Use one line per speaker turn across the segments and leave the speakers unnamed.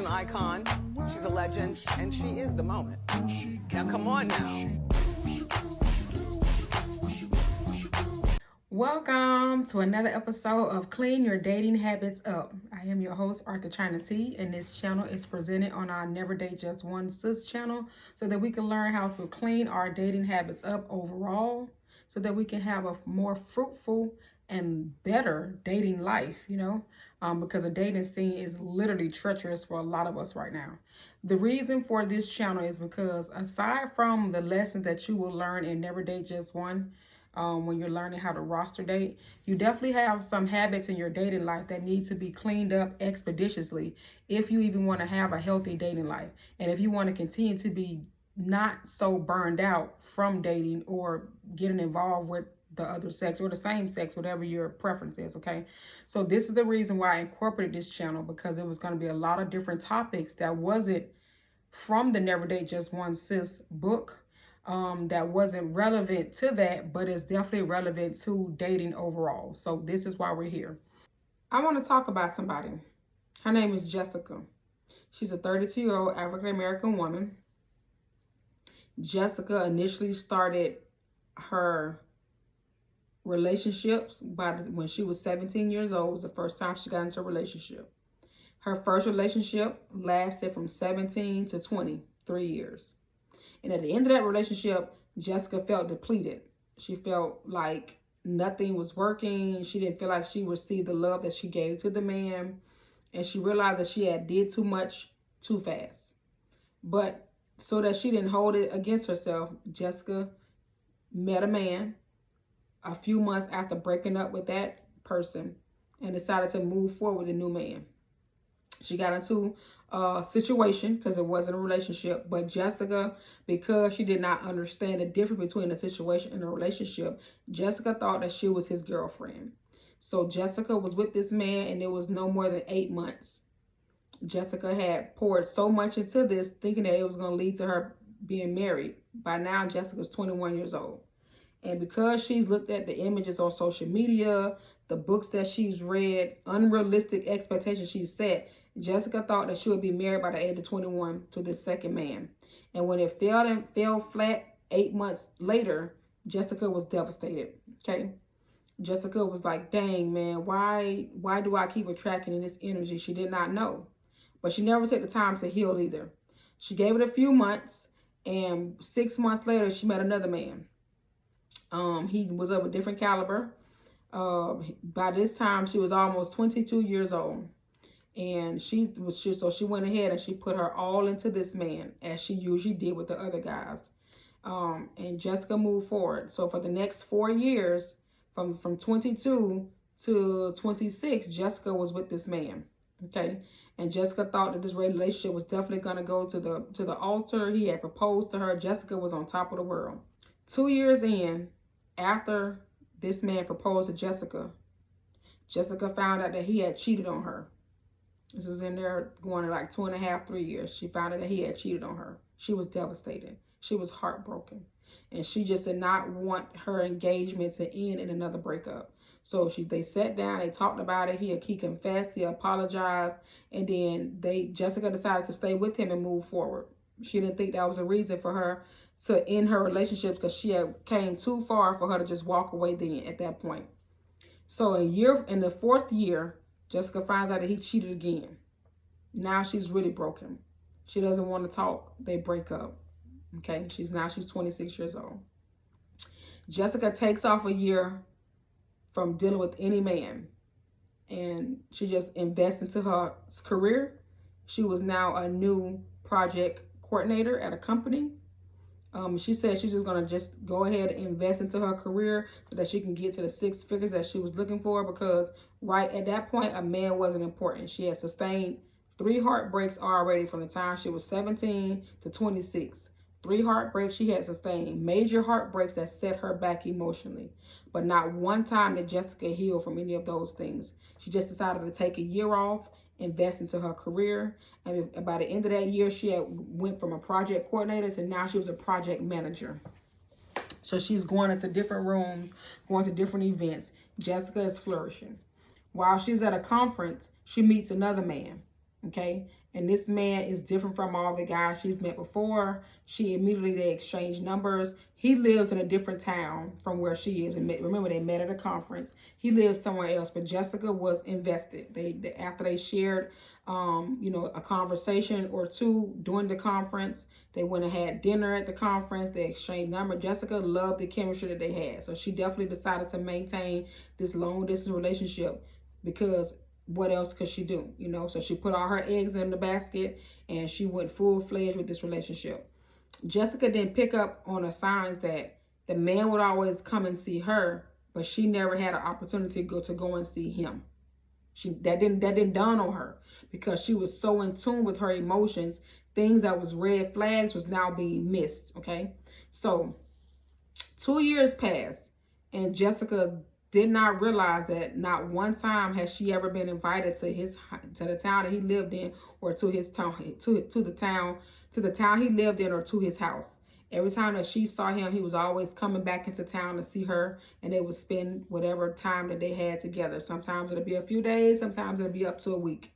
an icon, she's a legend, and she is the moment. Now come on now.
Welcome to another episode of Clean Your Dating Habits Up. I am your host, Arthur China T, and this channel is presented on our Never Date Just One Sis channel so that we can learn how to clean our dating habits up overall so that we can have a more fruitful and better dating life, because the dating scene is literally treacherous for a lot of us right now. The reason for this channel is because aside from the lessons that you will learn in Never Date Just One, when you're learning how to roster date, you definitely have some habits in your dating life that need to be cleaned up expeditiously if you even want to have a healthy dating life, and if you want to continue to be not so burned out from dating or getting involved with the other sex or the same sex, whatever your preference is. Okay, so this is the reason why I incorporated this channel, because it was going to be a lot of different topics that wasn't from the Never Date Just One Sis book, that wasn't relevant to that, but it's definitely relevant to dating overall. So this is why we're here. I want to talk about somebody. Her name is Jessica. She's a 32-year-old African-American woman. Jessica initially started her relationships when she was 17 years old. It was the first time she got into a relationship. Her first relationship lasted from 17 to 23 years. And at the end of that relationship, Jessica felt depleted. She felt like nothing was working. She didn't feel like she received the love that she gave to the man. And she realized that she had did too much too fast. But so that she didn't hold it against herself, Jessica met a man a few months after breaking up with that person and decided to move forward with a new man. She got into a situation because it wasn't a relationship, but Jessica, because she did not understand the difference between a situation and a relationship, Jessica thought that she was his girlfriend. So Jessica was with this man, and it was no more than 8 months. Jessica had poured so much into this, thinking that it was going to lead to her being married. By now, Jessica's 21 years old. And because she's looked at the images on social media, the books that she's read, unrealistic expectations she's set, Jessica thought that she would be married by the age of 21 to this second man. And when it fell flat 8 months later, Jessica was devastated. Okay. Jessica was like, dang, man, why do I keep attracting in this energy? She did not know. But she never took the time to heal either. She gave it a few months, and 6 months later, she met another man. He was of a different caliber. By this time, she was almost 22 years old. And she went ahead and she put her all into this man, as she usually did with the other guys. And Jessica moved forward. So for the next 4 years, from 22 to 26, Jessica was with this man. Okay. And Jessica thought that this relationship was definitely going to go to the altar. He had proposed to her. Jessica was on top of the world. 2 years in, after this man proposed to Jessica, Jessica found out that he had cheated on her. This was in there going to like 2.5, 3 years. She found out that he had cheated on her. She was devastated. She was heartbroken. And she just did not want her engagement to end in another breakup. So they sat down, they talked about it. He confessed, he apologized. And then Jessica decided to stay with him and move forward. She didn't think that was a reason for her to end her relationship, because she had came too far for her to just walk away then at that point. So in the 4th year, Jessica finds out that he cheated again. Now she's really broken. She doesn't want to talk. They break up. Okay, she's 26 years old. Jessica takes off a year from dealing with any man, and she just invests into her career. She was now a new project coordinator at a company. She said she's just going to just go ahead and invest into her career so that she can get to the 6 figures that she was looking for, because right at that point, a man wasn't important. She had sustained 3 heartbreaks already from the time she was 17 to 26. 3 heartbreaks she had sustained, major heartbreaks that set her back emotionally. But not one time did Jessica heal from any of those things. She just decided to take a year off, invest into her career, and by the end of that year, she had went from a project coordinator to now she was a project manager. So she's going into different rooms, going to different events. Jessica is flourishing. While she's at a conference, she meets another man. Okay, and this man is different from all the guys she's met before. They exchanged numbers. He lives in a different town from where she is, and remember they met at a conference. He lives somewhere else, but Jessica was invested. After they shared a conversation or two during the conference, they went and had dinner at the conference. They exchanged numbers. Jessica loved the chemistry that they had, so she definitely decided to maintain this long distance relationship because what else could she do? So she put all her eggs in the basket and she went full-fledged with this relationship. Jessica didn't pick up on the signs that the man would always come and see her, but she never had an opportunity to go and see him. That didn't dawn on her because she was so in tune with her emotions. Things that was red flags was now being missed. Okay, so 2 years passed and Jessica did not realize that not one time has she ever been invited to the town that he lived in, or to his town, to the town he lived in, or to his house. Every time that she saw him, he was always coming back into town to see her, and they would spend whatever time that they had together. Sometimes it'll be a few days, sometimes it'll be up to a week.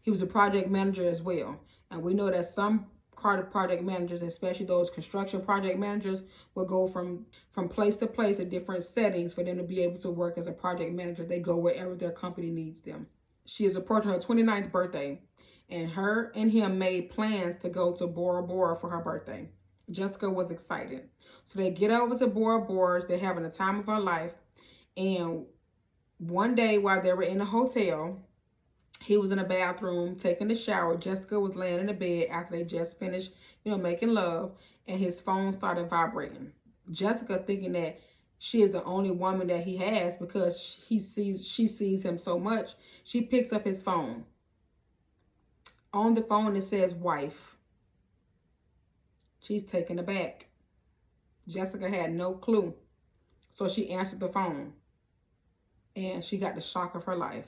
He was a project manager as well, and we know that some project managers, especially those construction project managers, will go from place to place in different settings for them to be able to work as a project manager. They go wherever their company needs them. She is approaching her 29th birthday, and her and him made plans to go to Bora Bora for her birthday. Jessica was excited. So they get over to Bora Bora. They're having the time of her life. And one day while they were in the hotel, he was in the bathroom taking a shower. Jessica was laying in the bed after they just finished, making love, and his phone started vibrating. Jessica, thinking that she is the only woman that he has because she sees him so much, she picks up his phone. On the phone it says wife. She's taken aback. Jessica had no clue. So she answered the phone, and she got the shock of her life.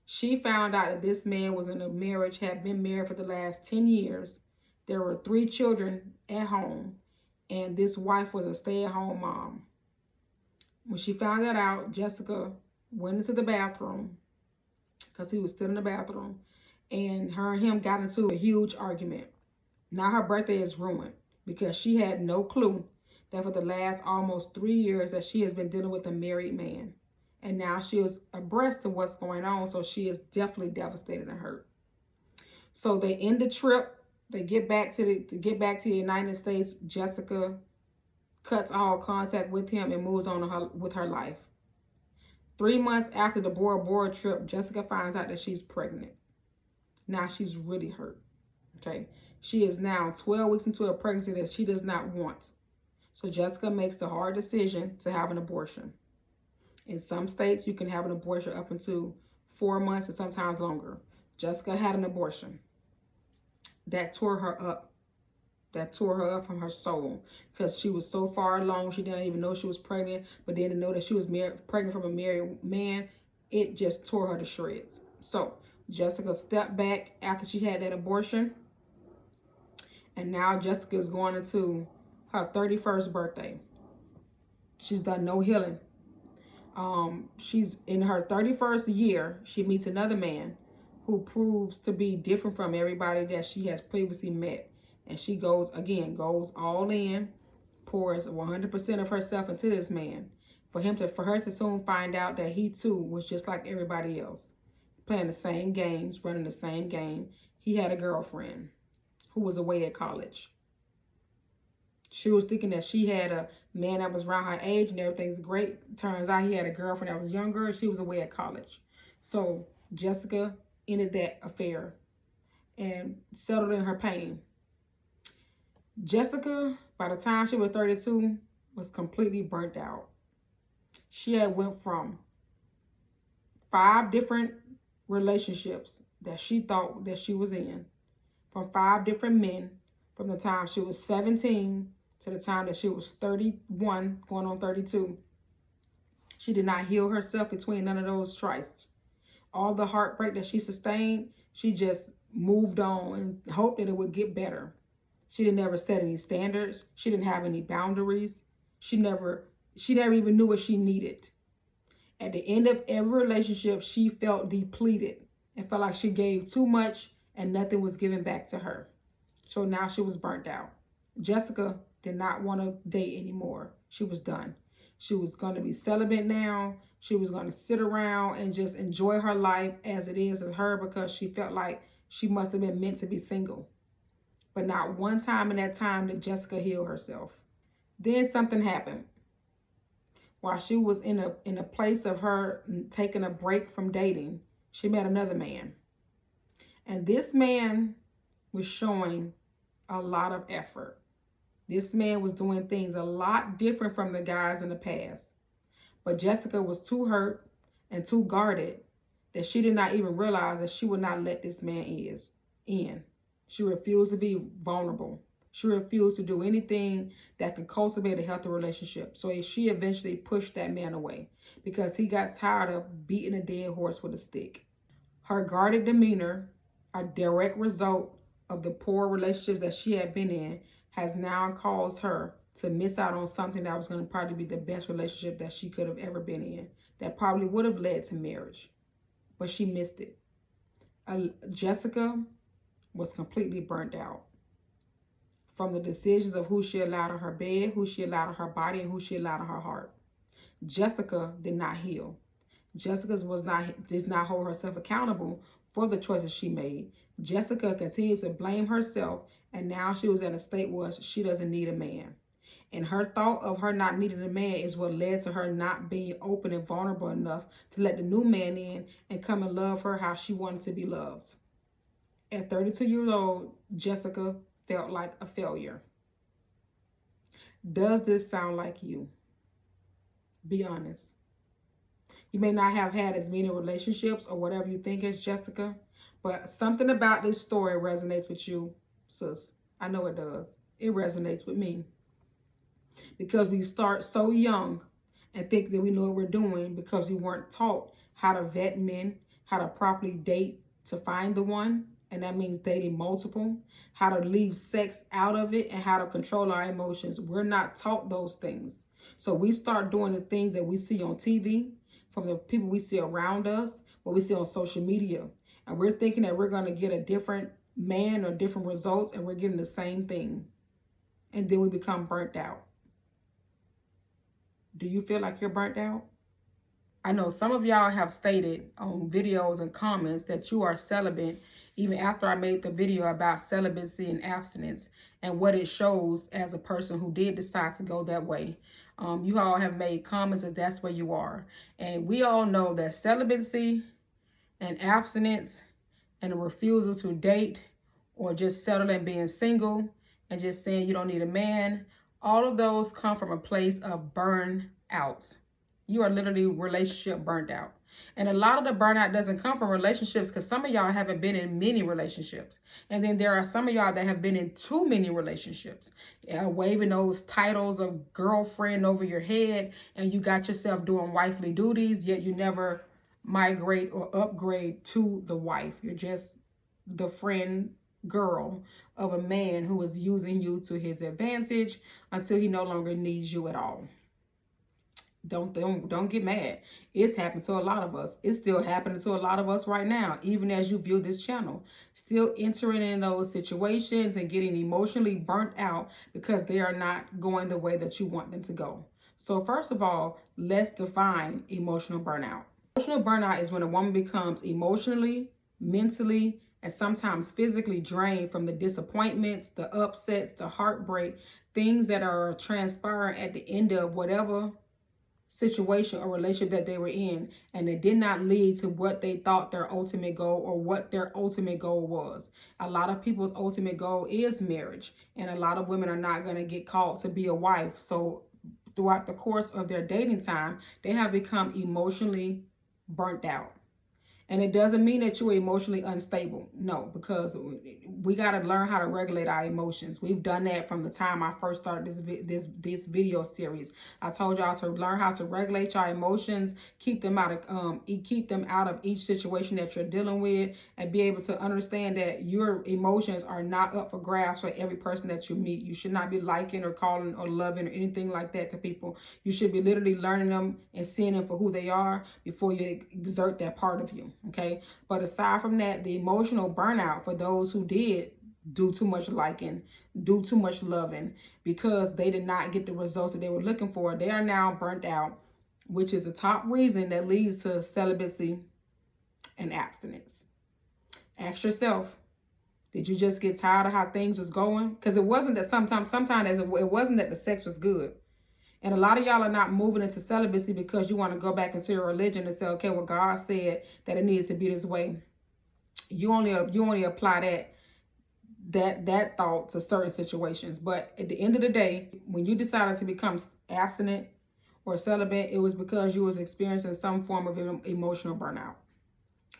She found out that this man was in a marriage, had been married for the last 10 years. There were 3 children at home, and this wife was a stay-at-home mom. When she found that out, Jessica went into the bathroom, because he was still in the bathroom, and her and him got into a huge argument. Now her birthday is ruined because she had no clue that for the last almost 3 years that she has been dealing with a married man. And now she is abreast of what's going on, so she is definitely devastated and hurt. So they end the trip. They get back to the United States. Jessica cuts all contact with him and moves on with her life. 3 months after the Bora Bora trip, Jessica finds out that she's pregnant. Now she's really hurt. Okay, she is now 12 weeks into a pregnancy that she does not want. So Jessica makes the hard decision to have an abortion. In some states, you can have an abortion up until 4 months and sometimes longer. Jessica had an abortion. That tore her up. That tore her up from her soul because she was so far along. She didn't even know she was pregnant, but then to know that she was pregnant from a married man, it just tore her to shreds. So Jessica stepped back after she had that abortion, and now Jessica is going into her 31st birthday. She's done no healing. She's in her 31st year. She meets another man who proves to be different from everybody that she has previously met. And she goes all in, pours 100% of herself into this man. For her to soon find out that he too was just like everybody else, playing the same games, running the same game. He had a girlfriend who was away at college. She was thinking that she had a man that was around her age and everything's great. Turns out he had a girlfriend that was younger. She was away at college. So Jessica ended that affair and settled in her pain. Jessica, by the time she was 32, was completely burnt out. She had went from 5 different relationships that she thought that she was in, from 5 different men, from the time she was 17 to the time that she was 31, going on 32. She did not heal herself between none of those tries. All the heartbreak that she sustained, she just moved on and hoped that it would get better. She didn't ever set any standards. She didn't have any boundaries. She never even knew what she needed. At the end of every relationship, she felt depleted and felt like she gave too much and nothing was given back to her. So now she was burnt out. Jessica did not want to date anymore. She was done. She was going to be celibate now. She was going to sit around and just enjoy her life as it is with her, because she felt like she must have been meant to be single. But not one time in that time did Jessica heal herself. Then something happened. While she was in a place of her taking a break from dating, she met another man. And this man was showing a lot of effort. This man was doing things a lot different from the guys in the past. But Jessica was too hurt and too guarded that she did not even realize that she would not let this man in. She refused to be vulnerable. She refused to do anything that could cultivate a healthy relationship. So she eventually pushed that man away because he got tired of beating a dead horse with a stick. Her guarded demeanor, a direct result of the poor relationships that she had been in, has now caused her to miss out on something that was going to probably be the best relationship that she could have ever been in, that probably would have led to marriage. But she missed it. Jessica was completely burnt out from the decisions of who she allowed in her bed, who she allowed in her body, and who she allowed in her heart. Jessica did not heal. Jessica did not hold herself accountable for the choices she made. Jessica continued to blame herself, and now she was in a state where she doesn't need a man. And her thought of her not needing a man is what led to her not being open and vulnerable enough to let the new man in and come and love her how she wanted to be loved. At 32 years old, Jessica felt like a failure. Does this sound like you? Be honest. You may not have had as many relationships or whatever you think as Jessica, but something about this story resonates with you, sis. I know it does. It resonates with me. Because we start so young and think that we know what we're doing because we weren't taught how to vet men, how to properly date to find the one, and that means dating multiple, how to leave sex out of it, and how to control our emotions. We're not taught those things. So we start doing the things that we see on TV, from the people we see around us, what we see on social media. And we're thinking that we're going to get a different man or different results, and we're getting the same thing. And then we become burnt out. Do you feel like you're burnt out? I know some of y'all have stated on videos and comments that you are celibate, even after I made the video about celibacy and abstinence and what it shows as a person who did decide to go that way. You all have made comments that that's where you are. And we all know that celibacy and abstinence and a refusal to date or just settling being single and just saying you don't need a man, all of those come from a place of burnout. You are literally relationship burnt out. And a lot of the burnout doesn't come from relationships because some of y'all haven't been in many relationships. And then there are some of y'all that have been in too many relationships, waving those titles of girlfriend over your head, and you got yourself doing wifely duties, yet you never migrate or upgrade to the wife. You're just the friend girl of a man who is using you to his advantage until he no longer needs you at all. Don't get mad. It's happened to a lot of us. It's still happening to a lot of us right now, even as you view this channel. Still entering in those situations and getting emotionally burnt out because they are not going the way that you want them to go. So first of all, let's define emotional burnout. Emotional burnout is when a woman becomes emotionally, mentally, and sometimes physically drained from the disappointments, the upsets, the heartbreak, things that are transpiring at the end of whatever situation or relationship that they were in, and it did not lead to what they thought their ultimate goal or what their ultimate goal was. A lot of people's ultimate goal is marriage, and a lot of women are not going to get called to be a wife. So throughout the course of their dating time, they have become emotionally burnt out. And it doesn't mean that you're emotionally unstable. No, because we got to learn how to regulate our emotions. We've done that from the time I first started this video series. I told y'all to learn how to regulate your emotions, keep them out of each situation that you're dealing with, and be able to understand that your emotions are not up for grabs for every person that you meet. You should not be liking or calling or loving or anything like that to people. You should be literally learning them and seeing them for who they are before you exert that part of you. Okay. But aside from that, the emotional burnout for those who did do too much liking, do too much loving, because they did not get the results that they were looking for, they are now burnt out, which is the top reason that leads to celibacy and abstinence. Ask yourself, did you just get tired of how things was going? Because it wasn't that sometimes it wasn't that the sex was good. And a lot of y'all are not moving into celibacy because you want to go back into your religion and say, okay, well, God said that it needs to be this way. You only apply that thought to certain situations. But at the end of the day, when you decided to become abstinent or celibate, it was because you was experiencing some form of emotional burnout,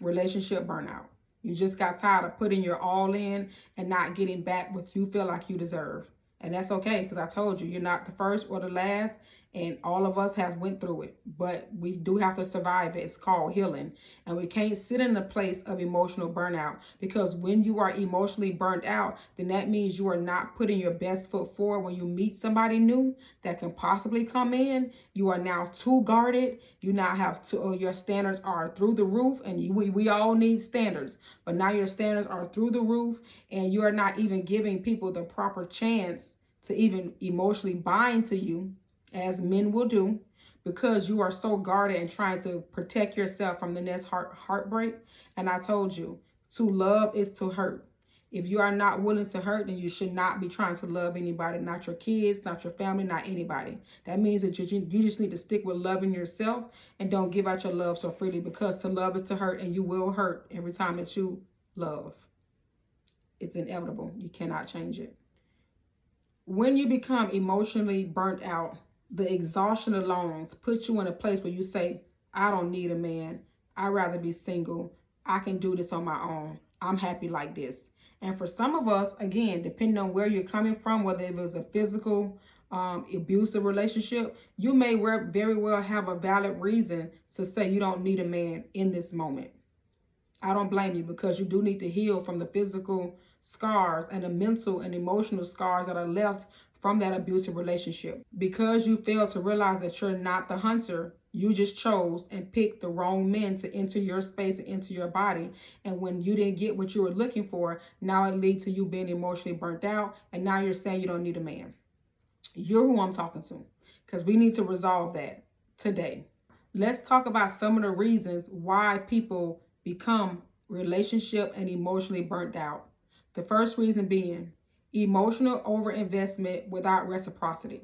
relationship burnout. You just got tired of putting your all in and not getting back what you feel like you deserve. And that's okay, because I told you, you're not the first or the last, and all of us has went through it. But we do have to survive it. It's called healing. And we can't sit in a place of emotional burnout, because when you are emotionally burnt out, then that means you are not putting your best foot forward when you meet somebody new that can possibly come in. You are now too guarded. You now have to, your standards are through the roof, and we all need standards. But now your standards are through the roof, and you are not even giving people the proper chance to even emotionally bind to you, as men will do, because you are so guarded and trying to protect yourself from the next heartbreak. And I told you, to love is to hurt. If you are not willing to hurt, then you should not be trying to love anybody, not your kids, not your family, not anybody. That means that you just need to stick with loving yourself and don't give out your love so freely, because to love is to hurt, and you will hurt every time that you love. It's inevitable. You cannot change it. When you become emotionally burnt out, the exhaustion alone puts you in a place where you say, I don't need a man. I'd rather be single. I can do this on my own. I'm happy like this. And for some of us, again, depending on where you're coming from, whether it was a physical, abusive relationship, you may very well have a valid reason to say you don't need a man in this moment. I don't blame you, because you do need to heal from the physical scars and the mental and emotional scars that are left from that abusive relationship. Because you failed to realize that you're not the hunter, you just chose and picked the wrong men to enter your space and into your body. And when you didn't get what you were looking for, now it leads to you being emotionally burnt out. And now you're saying you don't need a man. You're who I'm talking to, because we need to resolve that today. Let's talk about some of the reasons why people become relationship and emotionally burnt out. The first reason being emotional overinvestment without reciprocity.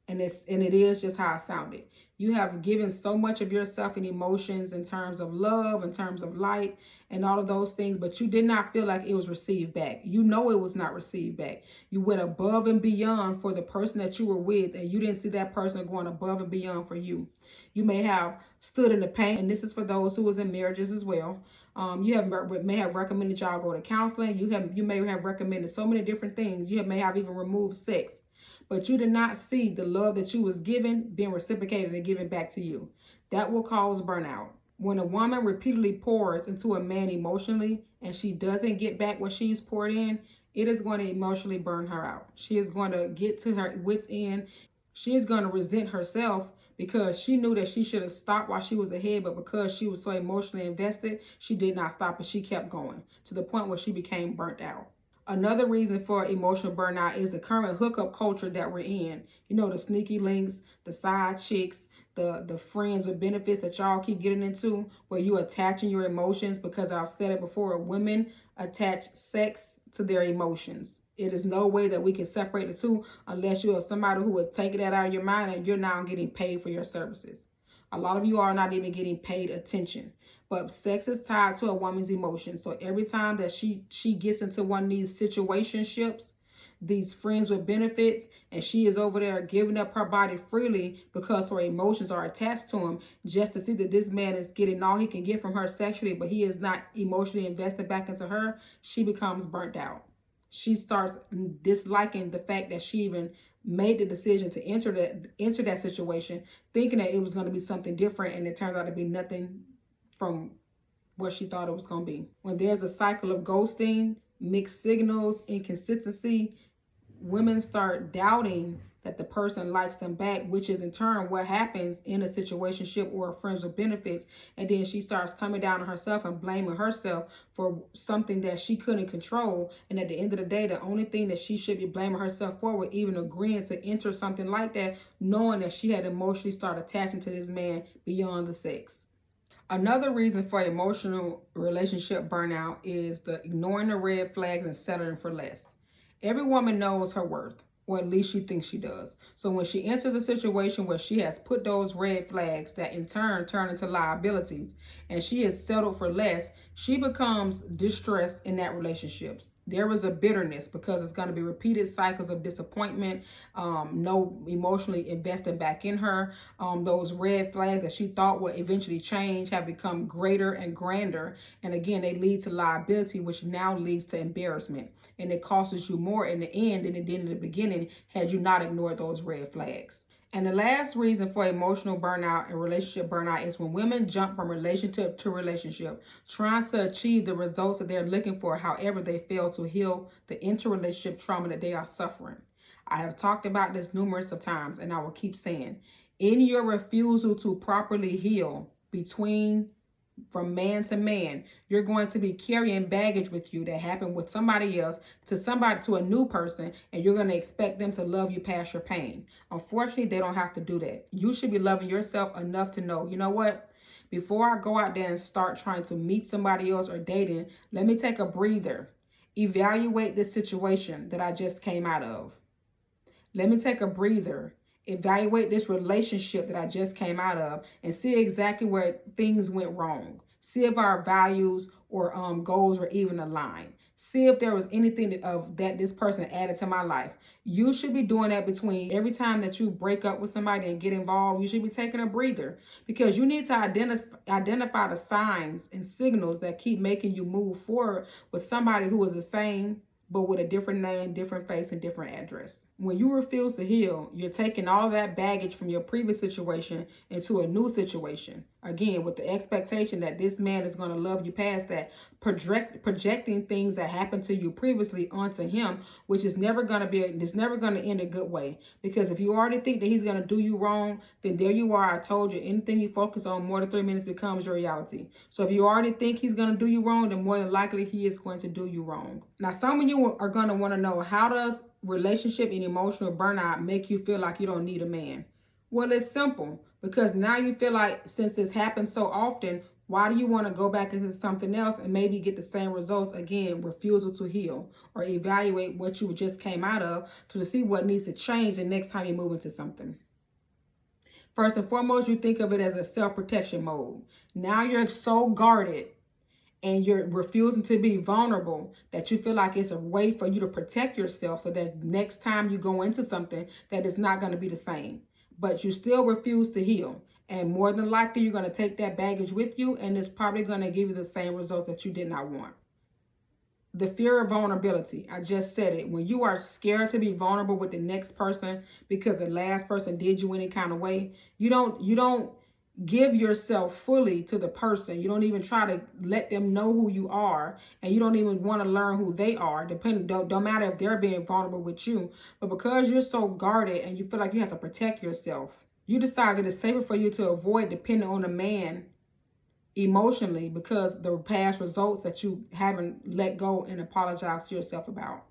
And it is just how it sounded. You have given so much of yourself and emotions in terms of love, in terms of light, and all of those things, but you did not feel like it was received back. You know it was not received back. You went above and beyond for the person that you were with, and you didn't see that person going above and beyond for you. You may have stood in the pain, and this is for those who was in marriages as well. You may have recommended y'all go to counseling. You may have recommended so many different things. You may have even removed sex. But you did not see the love that you was given being reciprocated and given back to you. That will cause burnout. When a woman repeatedly pours into a man emotionally and she doesn't get back what she's poured in, it is going to emotionally burn her out. She is going to get to her wit's end. She is going to resent herself because she knew that she should have stopped while she was ahead, but because she was so emotionally invested, she did not stop, and she kept going to the point where she became burnt out. Another reason for emotional burnout is the current hookup culture that we're in. You know, the sneaky links, the side chicks, the friends with benefits that y'all keep getting into, where you attaching your emotions, because I've said it before, women attach sex to their emotions. It is no way that we can separate the two unless you have somebody who is taking that out of your mind and you're now getting paid for your services. A lot of you are not even getting paid attention. But sex is tied to a woman's emotions. So every time that she gets into one of these situationships, these friends with benefits, and she is over there giving up her body freely because her emotions are attached to him, just to see that this man is getting all he can get from her sexually, but he is not emotionally invested back into her, she becomes burnt out. She starts disliking the fact that she even made the decision to enter that situation, thinking that it was going to be something different, and it turns out to be nothing from what she thought it was going to be. When there's a cycle of ghosting, mixed signals, inconsistency, women start doubting that the person likes them back, which is in turn what happens in a situationship or a friends with benefits. And then she starts coming down on herself and blaming herself for something that she couldn't control. And at the end of the day, the only thing that she should be blaming herself for was even agreeing to enter something like that, knowing that she had emotionally started attaching to this man beyond the sex. Another reason for emotional relationship burnout is the ignoring the red flags and settling for less. Every woman knows her worth, or at least she thinks she does. So when she enters a situation where she has put those red flags that in turn turn into liabilities, and she has settled for less, she becomes distressed in that relationship. There is a bitterness because it's going to be repeated cycles of disappointment, no emotionally investing back in her. Those red flags that she thought would eventually change have become greater and grander. And again, they lead to liability, which now leads to embarrassment. And it costs you more in the end than it did in the beginning had you not ignored those red flags. And the last reason for emotional burnout and relationship burnout is when women jump from relationship to relationship, trying to achieve the results that they're looking for. However, they fail to heal the interrelationship trauma that they are suffering. I have talked about this numerous of times, and I will keep saying, in your refusal to properly heal from man to man, you're going to be carrying baggage with you that happened with somebody else to a new person, and you're going to expect them to love you past your pain. Unfortunately, they don't have to do that. You should be loving yourself enough to know, you know what? Before I go out there and start trying to meet somebody else or dating, let me take a breather. Evaluate this situation that I just came out of. Let me take a breather. Evaluate this relationship that I just came out of and see exactly where things went wrong. See if our values or goals were even aligned. See if there was anything that this person added to my life. You should be doing that between every time that you break up with somebody and get involved. You should be taking a breather because you need to identify the signs and signals that keep making you move forward with somebody who is the same but with a different name, different face, and different address. When you refuse to heal, you're taking all that baggage from your previous situation into a new situation. Again, with the expectation that this man is going to love you past that, projecting things that happened to you previously onto him, which is never going to end a good way. Because if you already think that he's going to do you wrong, then there you are. I told you, anything you focus on more than 3 minutes becomes your reality. So if you already think he's going to do you wrong, then more than likely he is going to do you wrong. Now, some of you are going to want to know, how does relationship and emotional burnout make you feel like you don't need a man? Well, it's simple, because now you feel like, since this happens so often, why do you want to go back into something else and maybe get the same results again? Refusal to heal or evaluate what you just came out of to see what needs to change the next time you move into something. First and foremost, you think of it as a self-protection mode. Now you're so guarded and you're refusing to be vulnerable that you feel like it's a way for you to protect yourself so that next time you go into something that is not going to be the same. But you still refuse to heal. And more than likely, you're going to take that baggage with you, and it's probably going to give you the same results that you did not want. The fear of vulnerability. I just said it. When you are scared to be vulnerable with the next person because the last person did you any kind of way, you don't give yourself fully to the person. You don't even try to let them know who you are, and you don't even want to learn who they are. Don't matter if they're being vulnerable with you, but because you're so guarded and you feel like you have to protect yourself, you decide that it's safer for you to avoid depending on a man emotionally because the past results that you haven't let go and apologize to yourself about.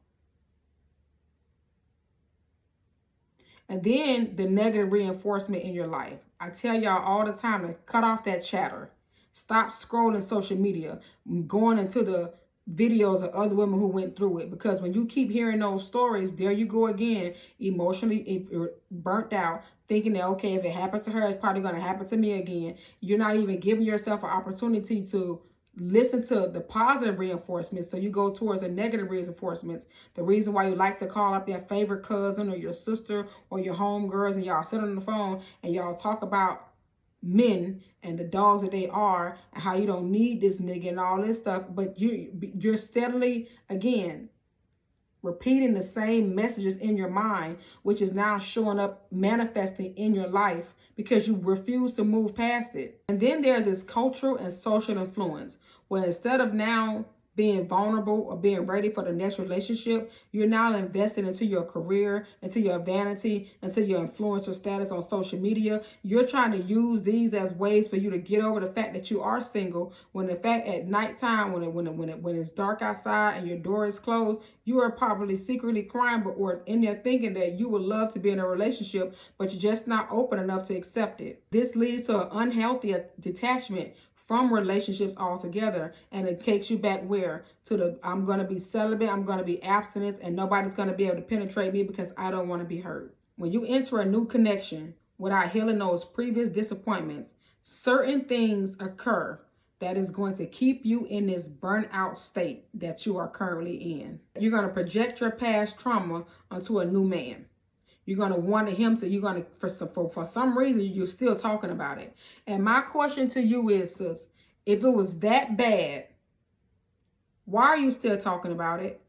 And then the negative reinforcement in your life. I tell y'all all the time to cut off that chatter. Stop scrolling social media, going into the videos of other women who went through it. Because when you keep hearing those stories, there you go again, emotionally burnt out, thinking that, okay, if it happened to her, it's probably going to happen to me again. You're not even giving yourself an opportunity to listen to the positive reinforcements, so you go towards the negative reinforcements. The reason why you like to call up your favorite cousin or your sister or your homegirls and y'all sit on the phone and y'all talk about men and the dogs that they are and how you don't need this nigga and all this stuff, but you're steadily, again, repeating the same messages in your mind, which is now showing up, manifesting in your life because you refuse to move past it. And then there's this cultural and social influence where instead of now being vulnerable or being ready for the next relationship. You're now invested into your career, into your vanity, into your influencer status on social media. You're trying to use these as ways for you to get over the fact that you are single, when in fact at nighttime, when it's dark outside and your door is closed, you are probably secretly crying or in there thinking that you would love to be in a relationship, but you're just not open enough to accept it. This leads to an unhealthy detachment from relationships altogether, and it takes you back where? To the I'm going to be celibate, I'm going to be abstinence, and nobody's going to be able to penetrate me because I don't want to be hurt. When you enter a new connection without healing those previous disappointments, certain things occur that is going to keep you in this burnout state that you are currently in. You're going to project your past trauma onto a new man. You're going to want him to, you're going to, for some reason, you're still talking about it. And my question to you is, sis, if it was that bad, why are you still talking about it?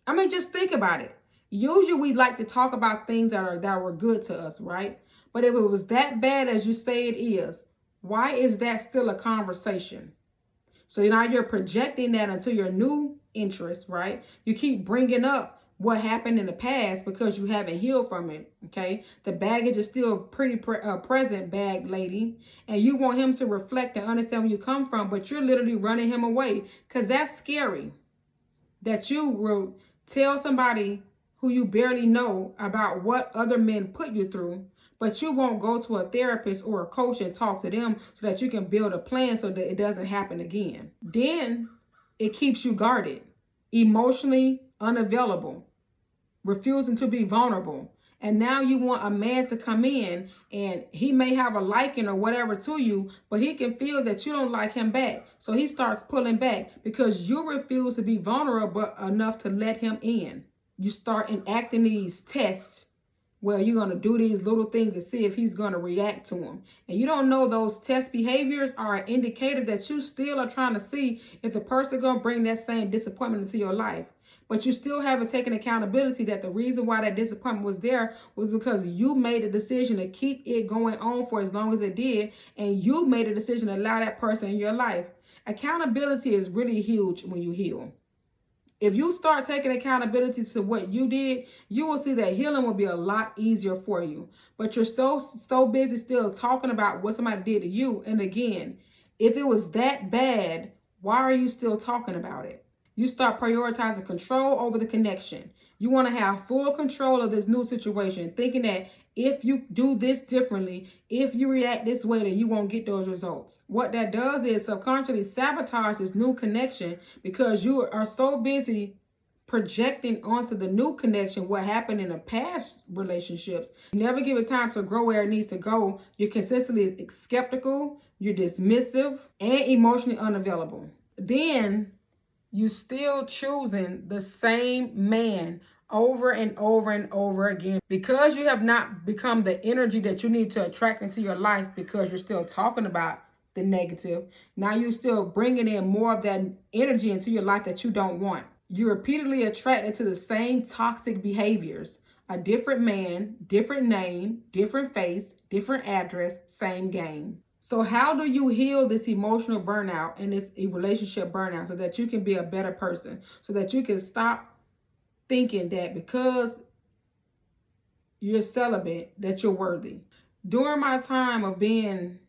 I mean, just think about it. Usually we like to talk about things that were good to us, right? But if it was that bad as you say it is, why is that still a conversation? So now you're projecting that into your new interest, right? You keep bringing up what happened in the past because you haven't healed from it, okay? The baggage is still pretty present, bag lady, and you want him to reflect and understand where you come from, but you're literally running him away because that's scary. That you will tell somebody who you barely know about what other men put you through, but you won't go to a therapist or a coach and talk to them so that you can build a plan so that it doesn't happen again. Then it keeps you guarded, emotionally unavailable, refusing to be vulnerable. And now you want a man to come in and he may have a liking or whatever to you, but he can feel that you don't like him back. So he starts pulling back because you refuse to be vulnerable enough to let him in. You start enacting these tests where you're going to do these little things to see if he's going to react to them. And you don't know those test behaviors are an indicator that you still are trying to see if the person going to bring that same disappointment into your life. But you still haven't taken accountability that the reason why that disappointment was there was because you made a decision to keep it going on for as long as it did. And you made a decision to allow that person in your life. Accountability is really huge when you heal. If you start taking accountability to what you did, you will see that healing will be a lot easier for you. But you're so busy still talking about what somebody did to you. And again, if it was that bad, why are you still talking about it? You start prioritizing control over the connection. You want to have full control of this new situation, thinking that if you do this differently, if you react this way, then you won't get those results. What that does is subconsciously sabotage this new connection because you are so busy projecting onto the new connection what happened in the past relationships. You never give it time to grow where it needs to go. You're consistently skeptical, you're dismissive, and emotionally unavailable. Then you still choosing the same man over and over and over again because you have not become the energy that you need to attract into your life because you're still talking about the negative. Now you're still bringing in more of that energy into your life that you don't want. You're repeatedly attracted to the same toxic behaviors. A different man, different name, different face, different address, same game. So how do you heal this emotional burnout and this relationship burnout so that you can be a better person, so that you can stop thinking that because you're celibate that you're worthy? During my time of being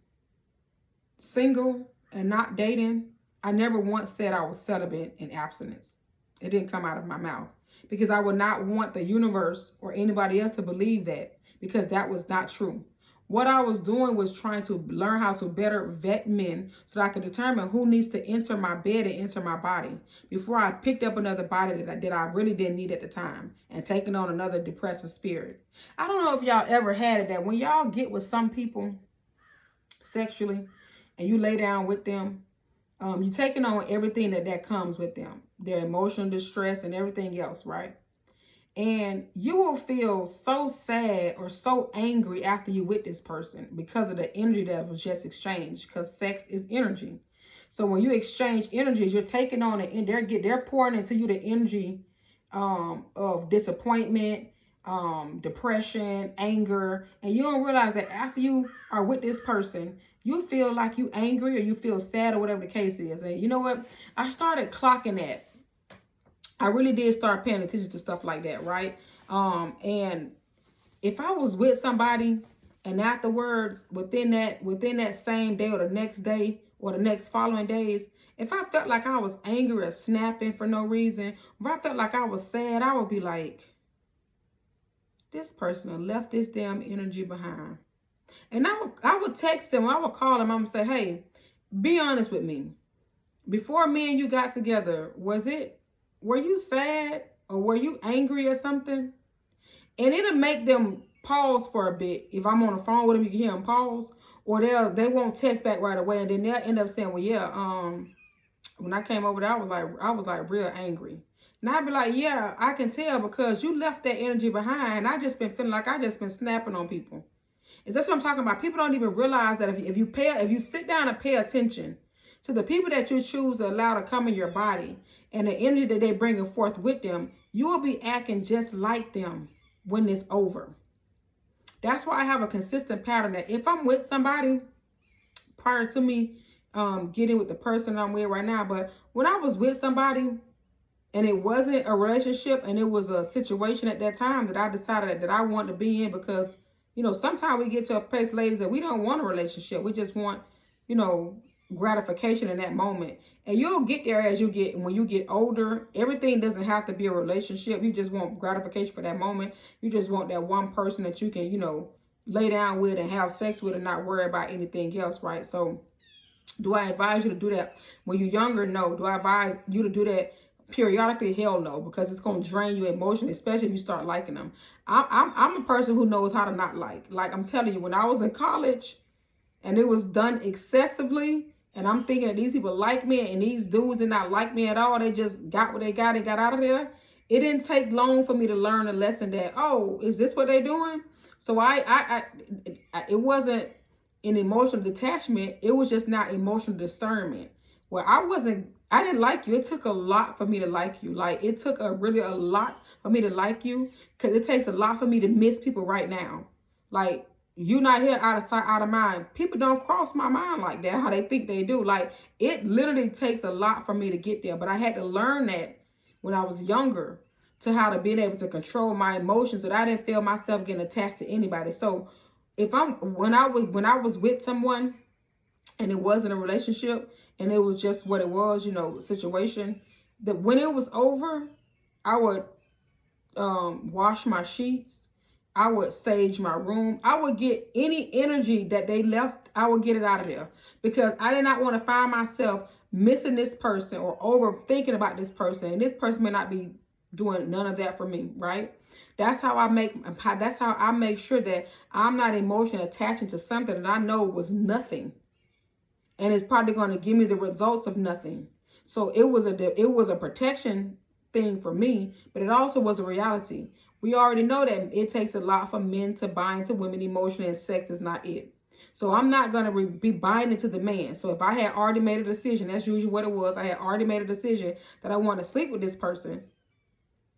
single and not dating, I never once said I was celibate in abstinence. It didn't come out of my mouth because I would not want the universe or anybody else to believe that, because that was not true. What I was doing was trying to learn how to better vet men so that I could determine who needs to enter my bed and enter my body before I picked up another body that I really didn't need at the time and taking on another depressive spirit. I don't know if y'all ever had it that when y'all get with some people sexually and you lay down with them, you're taking on everything that comes with them, their emotional distress and everything else, right? And you will feel so sad or so angry after you with this person because of the energy that was just exchanged, because sex is energy. So when you exchange energies, you're taking on it, and they're pouring into you the energy of disappointment, depression, anger, and you don't realize that after you are with this person, you feel like you angry or you feel sad or whatever the case is. And you know what? I started clocking that. I really did start paying attention to stuff like that, right? And if I was with somebody and afterwards, within that same day or the next day or the next following days, if I felt like I was angry or snapping for no reason, if I felt like I was sad, I would be like, this person left this damn energy behind. And I would text them, I would call them, I would say, hey, be honest with me. Before me and you got together, were you sad or were you angry or something? And it'll make them pause for a bit. If I'm on the phone with them, you can hear them pause. Or they won't text back right away, and then they'll end up saying, well, yeah, when I came over there, I was like real angry. And I'd be like, yeah, I can tell because you left that energy behind. I just been feeling like I just been snapping on people. And that's what I'm talking about. People don't even realize that if you sit down and pay attention to the people that you choose to allow to come in your body and the energy that they bring forth with them, you will be acting just like them when it's over. That's why I have a consistent pattern that if I'm with somebody prior to me getting with the person I'm with right now, but when I was with somebody and it wasn't a relationship and it was a situation at that time that I decided that I wanted to be in, because, you know, sometimes we get to a place, ladies, that we don't want a relationship. We just want, you know, gratification in that moment. And you'll get there when you get older. Everything doesn't have to be a relationship. You just want gratification for that moment. You just want that one person that you can, you know, lay down with and have sex with and not worry about anything else, right? So do I advise you to do that when you're younger? No. Do I advise you to do that periodically? Hell no, because it's going to drain you emotionally, especially if you start liking them. I'm a person who knows how to not like. Like I'm telling you, when I was in college and it was done excessively, and I'm thinking that these people like me and these dudes did not like me at all. They just got what they got and got out of there. It didn't take long for me to learn a lesson that, oh, is this what they're doing? So it wasn't an emotional detachment. It was just not emotional discernment. Well, I didn't like you. It took a lot for me to like you. Like it took really a lot for me to like you, because it takes a lot for me to miss people right now. Like, you're not here out of sight, out of mind. People don't cross my mind like that, how they think they do. Like, it literally takes a lot for me to get there. But I had to learn that when I was younger, to how to be able to control my emotions so that I didn't feel myself getting attached to anybody. So when I was with someone and it wasn't a relationship and it was just what it was, you know, situation, that when it was over, I would wash my sheets. I would sage my room. I would get any energy that they left, I would get it out of there, because I did not want to find myself missing this person or overthinking about this person. And this person may not be doing none of that for me, right? That's how I make sure that I'm not emotionally attaching to something that I know was nothing. And it's probably going to give me the results of nothing. So it was a protection thing for me, but it also was a reality. We already know that it takes a lot for men to bind to women emotionally, and sex is not it. So I'm not going to be binding to the man. So if I had already made a decision, that's usually what it was. I had already made a decision that I want to sleep with this person.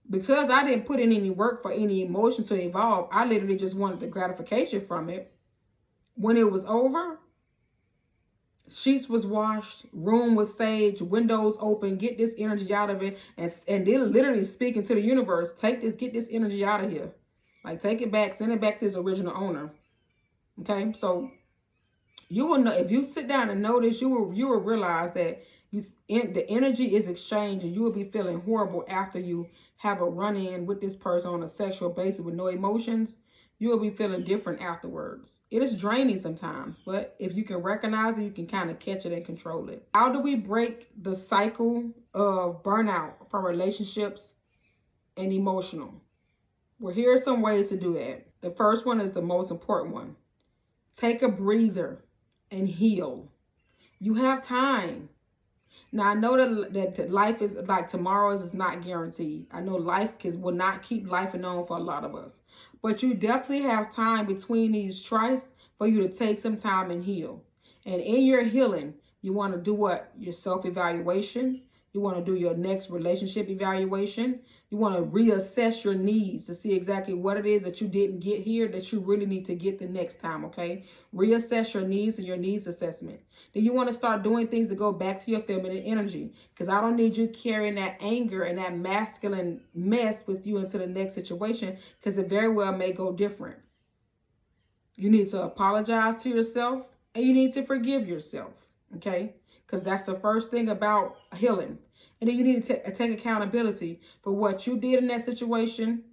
Because I didn't put in any work for any emotion to evolve, I literally just wanted the gratification from it. When it was over, sheets was washed, room was saged, windows open, get this energy out of it, and then literally speaking to the universe, get this energy out of here. Like, take it back, send it back to its original owner. Okay, so you will know, if you sit down and notice, you will realize that the energy is exchanged, and you will be feeling horrible after you have a run-in with this person on a sexual basis with no emotions. You will be feeling different afterwards. It is draining sometimes, but if you can recognize it, you can kind of catch it and control it. How do we break the cycle of burnout from relationships and emotional? Well, here are some ways to do that. The first one is the most important one. Take a breather and heal. You have time. Now, I know that life is like tomorrow's is not guaranteed. I know life will not keep life on for a lot of us. But you definitely have time between these tries for you to take some time and heal. And in your healing, you want to do what? Your self-evaluation. You want to do your next relationship evaluation. You want to reassess your needs to see exactly what it is that you didn't get here that you really need to get the next time, okay? Reassess your needs and your needs assessment. Then you want to start doing things to go back to your feminine energy, because I don't need you carrying that anger and that masculine mess with you into the next situation, because it very well may go different. You need to apologize to yourself and you need to forgive yourself, okay? Because that's the first thing about healing. And then you need to take accountability for what you did in that situation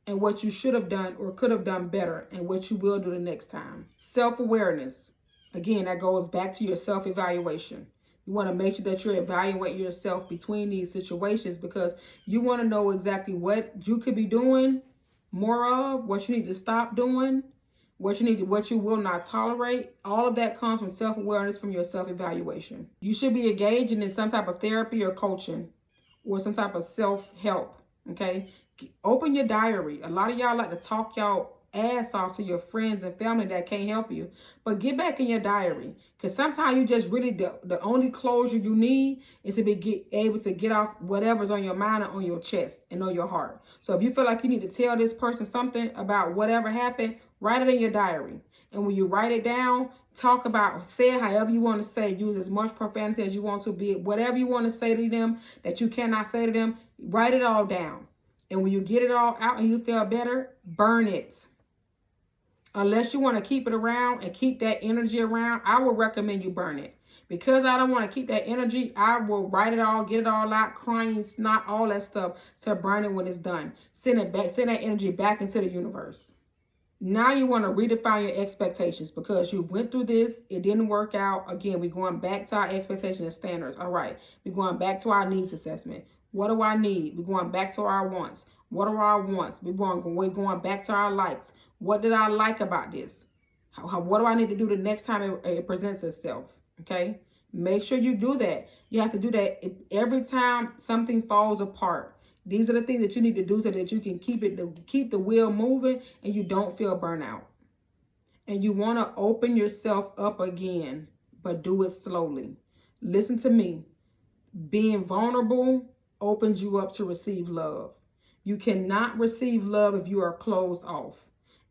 and what you should have done or could have done better and what you will do the next time. Self-awareness. Again, that goes back to your self-evaluation. You want to make sure that you're evaluating yourself between these situations, because you want to know exactly what you could be doing more of, what you need to stop doing, what you will not tolerate. All of that comes from self-awareness, from your self-evaluation. You should be engaging in some type of therapy or coaching or some type of self-help, okay? Open your diary. A lot of y'all like to talk y'all ass off to your friends and family that can't help you, but get back in your diary, because sometimes you just really, the only closure you need is to be able to get off whatever's on your mind and on your chest and on your heart. So if you feel like you need to tell this person something about whatever happened, write it in your diary. And when you write it down, talk about, say it however you want to say, use as much profanity as you want to, be it whatever you want to say to them that you cannot say to them, write it all down. And when you get it all out and you feel better, burn it. Unless you want to keep it around and keep that energy around, I would recommend you burn it. Because I don't want to keep that energy, I will write it all, get it all out, crying, snot, all that stuff, to burn it when it's done. Send it back, send that energy back into the universe. Now you want to redefine your expectations, because you went through this, it didn't work out. Again, we're going back to our expectations and standards. All right, we're going back to our needs assessment. What do I need? We're going back to our wants. What are our wants? We're going back to our likes. What did I like about this? What do I need to do the next time it presents itself? Okay, make sure you do that. You have to do that every time something falls apart. These are the things that you need to do so that you can keep the wheel moving and you don't feel burnout. And you want to open yourself up again, but do it slowly. Listen to me. Being vulnerable opens you up to receive love. You cannot receive love if you are closed off.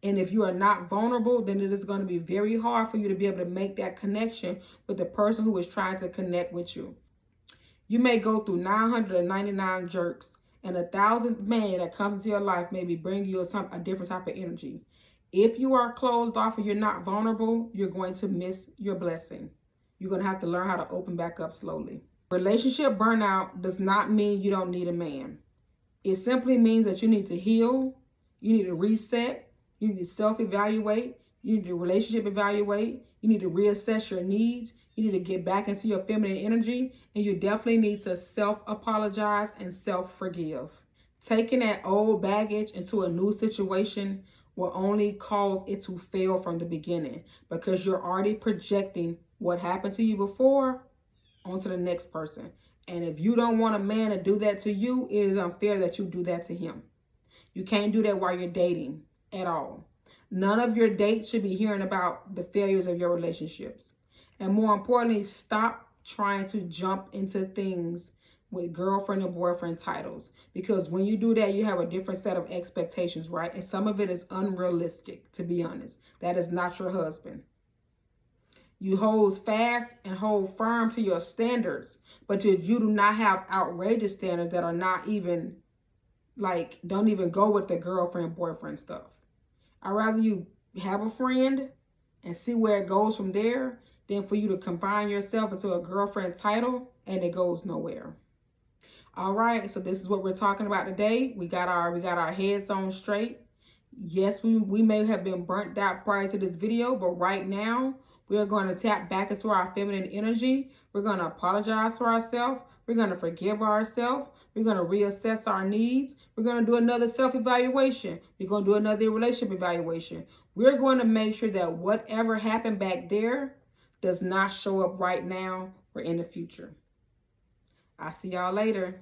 And if you are not vulnerable, then it is going to be very hard for you to be able to make that connection with the person who is trying to connect with you. You may go through 999 jerks, and 1,000 men that comes into your life maybe bring you a different type of energy. If you are closed off and you're not vulnerable, you're going to miss your blessing. You're going to have to learn how to open back up slowly. Relationship burnout does not mean you don't need a man. It simply means that you need to heal, you need to reset, you need to self-evaluate, you need to relationship evaluate, you need to reassess your needs, you need to get back into your feminine energy, and you definitely need to self-apologize and self-forgive. Taking that old baggage into a new situation will only cause it to fail from the beginning, because you're already projecting what happened to you before onto the next person. And if you don't want a man to do that to you, it is unfair that you do that to him. You can't do that while you're dating at all. None of your dates should be hearing about the failures of your relationships. And more importantly, stop trying to jump into things with girlfriend and boyfriend titles. Because when you do that, you have a different set of expectations, right? And some of it is unrealistic, to be honest. That is not your husband. You hold fast and hold firm to your standards, but you do not have outrageous standards that are not even, like, don't even go with the girlfriend, boyfriend stuff. I'd rather you have a friend and see where it goes from there than for you to confine yourself into a girlfriend title and it goes nowhere. All right, so this is what we're talking about today. We got our heads on straight. Yes, we may have been burnt out prior to this video, but right now we are going to tap back into our feminine energy. We're going to apologize to ourselves. We're going to forgive ourselves. We're going to reassess our needs. We're going to do another self-evaluation. We're going to do another relationship evaluation. We're going to make sure that whatever happened back there does not show up right now or in the future. I'll see y'all later.